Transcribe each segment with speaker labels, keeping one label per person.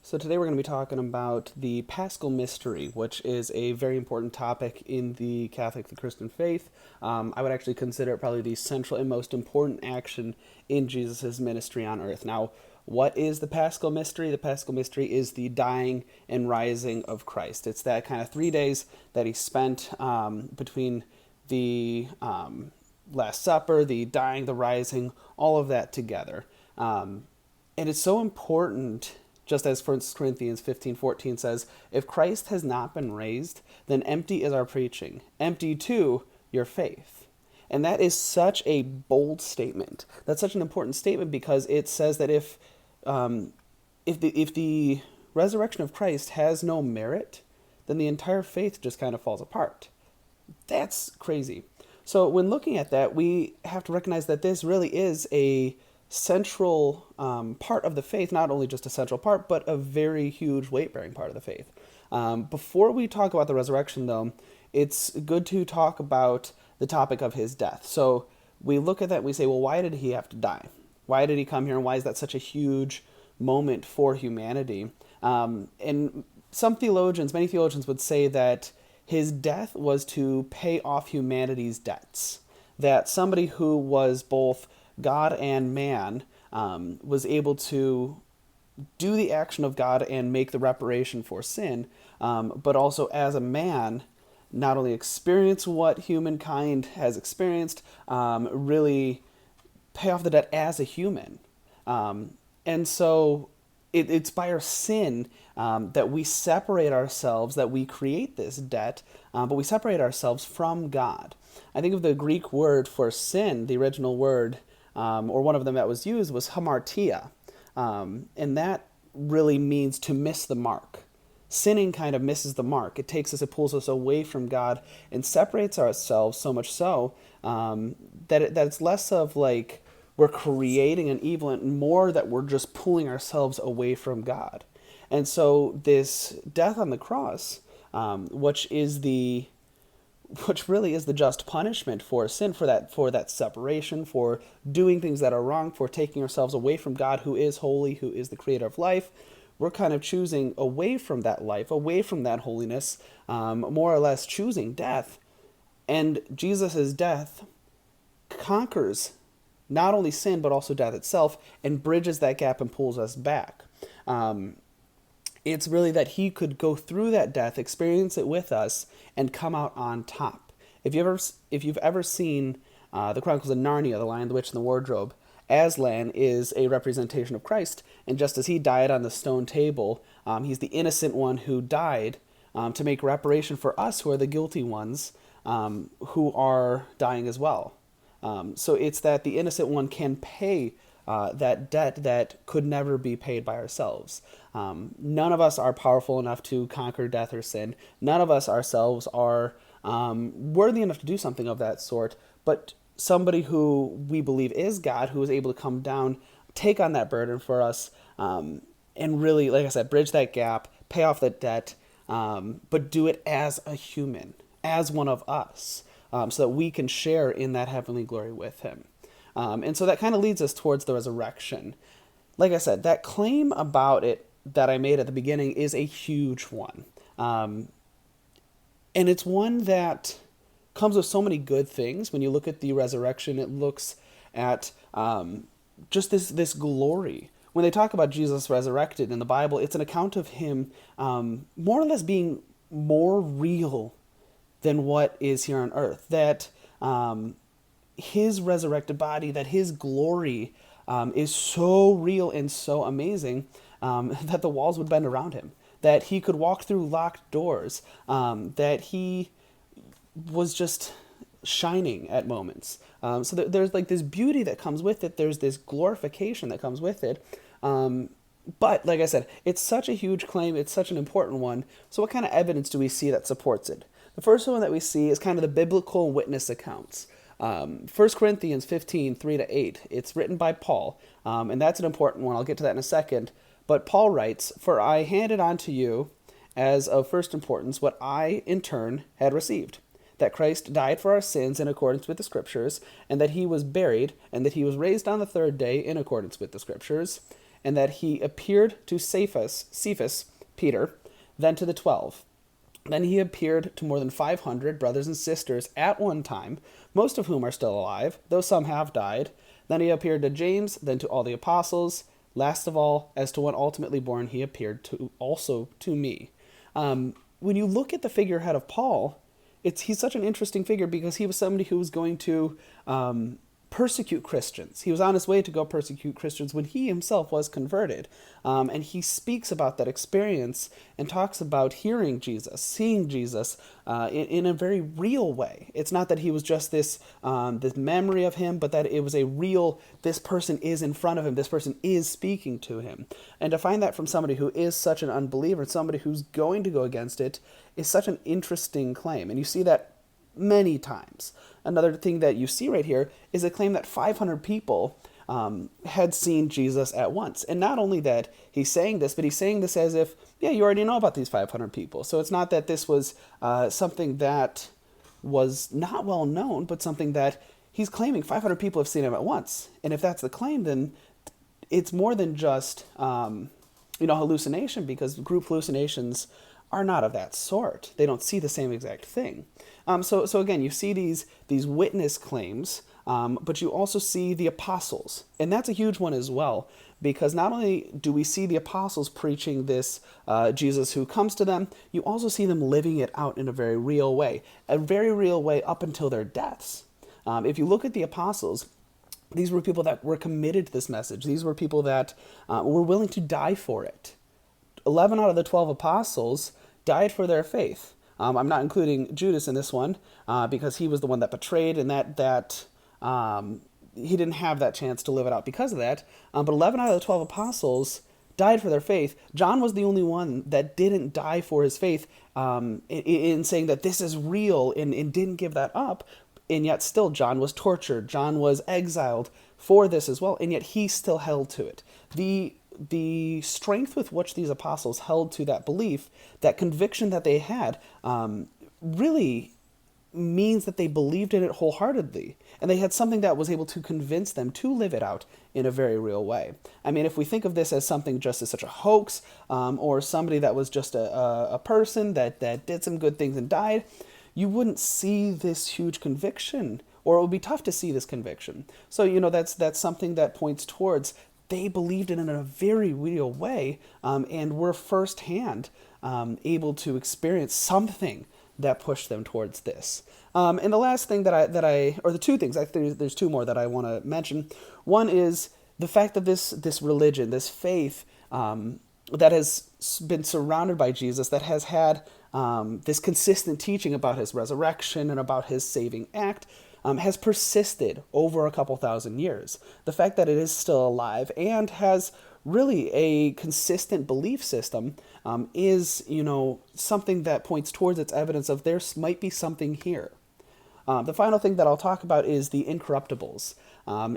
Speaker 1: So today we're going to be talking about the Paschal Mystery, which is a very important topic in the Catholic, the Christian faith. I would actually consider it probably the central and most important action in Jesus' ministry on earth. Now, what is the Paschal Mystery? The Paschal Mystery is the dying and rising of Christ. It's that kind of 3 days that he spent between the Last Supper, the dying, the rising, all of that together. And it's so important, just as 1 Corinthians 15:14 says, if Christ has not been raised, then empty is our preaching, empty too your faith. And that is such a bold statement. That's such an important statement because it says that if the resurrection of Christ has no merit, then the entire faith just kind of falls apart. That's crazy. So when looking at that, we have to recognize that this really is a central part of the faith, not only just a central part, but a very huge weight-bearing part of the faith. Before we talk about the resurrection, though, it's good to talk about the topic of his death. So we look at that and we say, well, why did he have to die? Why did he come here, and why is that such a huge moment for humanity? And many theologians would say that his death was to pay off humanity's debts. That somebody who was both God and man was able to do the action of God and make the reparation for sin, but also as a man, not only experience what humankind has experienced, really pay off the debt as a human. And so it's by our sin that we separate ourselves, that we create this debt, but we separate ourselves from God. I think of the Greek word for sin, the original word, or one of them that was used was hamartia. And that really means to miss the mark. Sinning kind of misses the mark. It takes us, it pulls us away from God and separates ourselves so much so that it's less of like we're creating an evil and more that we're just pulling ourselves away from God. And so this death on the cross, which really is the just punishment for sin, for that separation, for doing things that are wrong, for taking ourselves away from God, who is holy, who is the creator of life. We're kind of choosing away from that life, away from that holiness, more or less choosing death. And Jesus' death conquers not only sin, but also death itself, and bridges that gap and pulls us back. It's really that he could go through that death, experience it with us, and come out on top. If you've ever seen the Chronicles of Narnia, The Lion, the Witch, and the Wardrobe, Aslan is a representation of Christ, and just as he died on the stone table, he's the innocent one who died to make reparation for us, who are the guilty ones, who are dying as well. So it's that the innocent one can pay that debt that could never be paid by ourselves. None of us are powerful enough to conquer death or sin. None of us ourselves are worthy enough to do something of that sort, but somebody who we believe is God, who is able to come down, take on that burden for us, and really, like I said, bridge that gap, pay off that debt, but do it as a human, as one of us, so that we can share in that heavenly glory with him. And so that kind of leads us towards the resurrection. Like I said, that claim about it that I made at the beginning is a huge one. And it's one that comes with so many good things. When you look at the resurrection, it looks at just this glory. When they talk about Jesus resurrected in the Bible, it's an account of him more or less being more real than what is here on earth. That his resurrected body, that his glory is so real and so amazing that the walls would bend around him, that he could walk through locked doors, that he was just shining at moments. So there's like this beauty that comes with it. There's this glorification that comes with it. But like I said, it's such a huge claim. It's such an important one. So what kind of evidence do we see that supports it? The first one that we see is kind of the biblical witness accounts. 1 Corinthians 15:3-8. It's written by Paul, and that's an important one. I'll get to that in a second. But Paul writes, "For I handed on to you as of first importance what I, in turn, had received, that Christ died for our sins in accordance with the Scriptures, and that he was buried, and that he was raised on the third day in accordance with the Scriptures, and that he appeared to Cephas, Peter, then to the 12. Then he appeared to more than 500 brothers and sisters at one time, most of whom are still alive, though some have died. Then he appeared to James, then to all the apostles. Last of all, as to one ultimately born, he appeared also to me. When you look at the figurehead of Paul, he's such an interesting figure because he was somebody who was going to persecute Christians. He was on his way to go persecute Christians when he himself was converted. And he speaks about that experience and talks about hearing Jesus, seeing Jesus in a very real way. It's not that he was just this memory of him, but that it was a real, this person is in front of him, this person is speaking to him. And to find that from somebody who is such an unbeliever, somebody who's going to go against it, is such an interesting claim. And you see that many times. Another thing that you see right here is a claim that 500 people had seen Jesus at once. And not only that he's saying this, but he's saying this as if, yeah, you already know about these 500 people. So it's not that this was something that was not well known, but something that he's claiming 500 people have seen him at once. And if that's the claim, then it's more than just, hallucination, because group hallucinations are not of that sort. They don't see the same exact thing. So again, you see these witness claims, but you also see the apostles. And that's a huge one as well, because not only do we see the apostles preaching this Jesus who comes to them, you also see them living it out in a very real way up until their deaths. If you look at the apostles, these were people that were committed to this message. These were people that were willing to die for it. 11 out of the 12 apostles died for their faith. I'm not including Judas in this one because he was the one that betrayed, and that he didn't have that chance to live it out because of that. But 11 out of the 12 apostles died for their faith. John was the only one that didn't die for his faith in saying that this is real and didn't give that up. And yet still John was tortured. John was exiled for this as well, and yet he still held to it. The strength with which these apostles held to that belief, that conviction that they had, really means that they believed in it wholeheartedly. And they had something that was able to convince them to live it out in a very real way. I mean, if we think of this as something just as such a hoax, or somebody that was just a person that did some good things and died, you wouldn't see this huge conviction, or it would be tough to see this conviction. So, that's something that points towards they believed it in a very real way, and were firsthand able to experience something that pushed them towards this. And the last thing or the two things, actually there's two more that I want to mention. One is the fact that this religion, this faith that has been surrounded by Jesus, that has had this consistent teaching about his resurrection and about his saving act, has persisted over a couple thousand years. The fact that it is still alive and has really a consistent belief system is, something that points towards its evidence of there might be something here. The final thing that I'll talk about is the incorruptibles.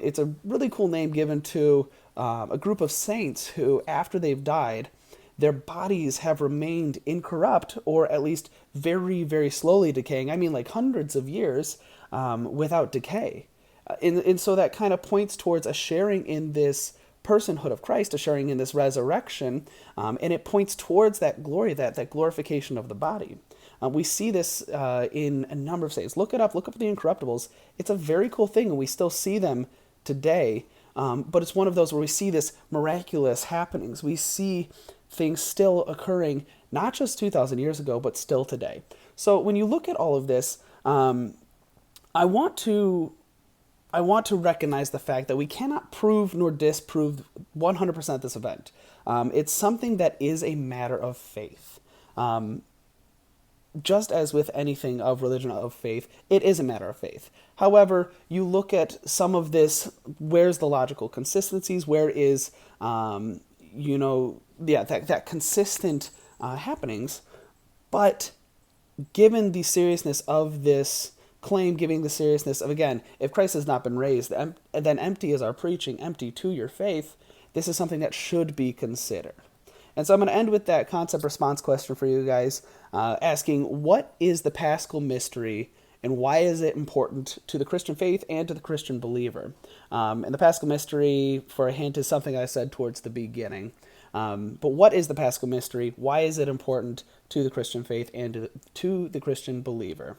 Speaker 1: It's a really cool name given to a group of saints who, after they've died, their bodies have remained incorrupt, or at least very, very slowly decaying. I mean, like hundreds of years without decay. And so that kind of points towards a sharing in this personhood of Christ, a sharing in this resurrection, and it points towards that glory, that glorification of the body. We see this in a number of saints. Look up the incorruptibles. It's a very cool thing, and we still see them today, but it's one of those where we see this miraculous happenings. We see things still occurring, not just 2,000 years ago, but still today. So when you look at all of this, I want to recognize the fact that we cannot prove nor disprove 100% this event. It's something that is a matter of faith. Just as with anything of religion, of faith, it is a matter of faith. However, you look at some of this, where's the logical consistencies? Where is, that consistent happenings? But given the seriousness of this claim, giving the seriousness of, again, if Christ has not been raised, then empty is our preaching, empty to your faith, this is something that should be considered. And so I'm going to end with that concept response question for you guys, asking, what is the Paschal Mystery and why is it important to the Christian faith and to the Christian believer. And the Paschal Mystery, for a hint, is something I said towards the beginning. But what is the Paschal Mystery? Why is it important to the Christian faith and to the Christian believer?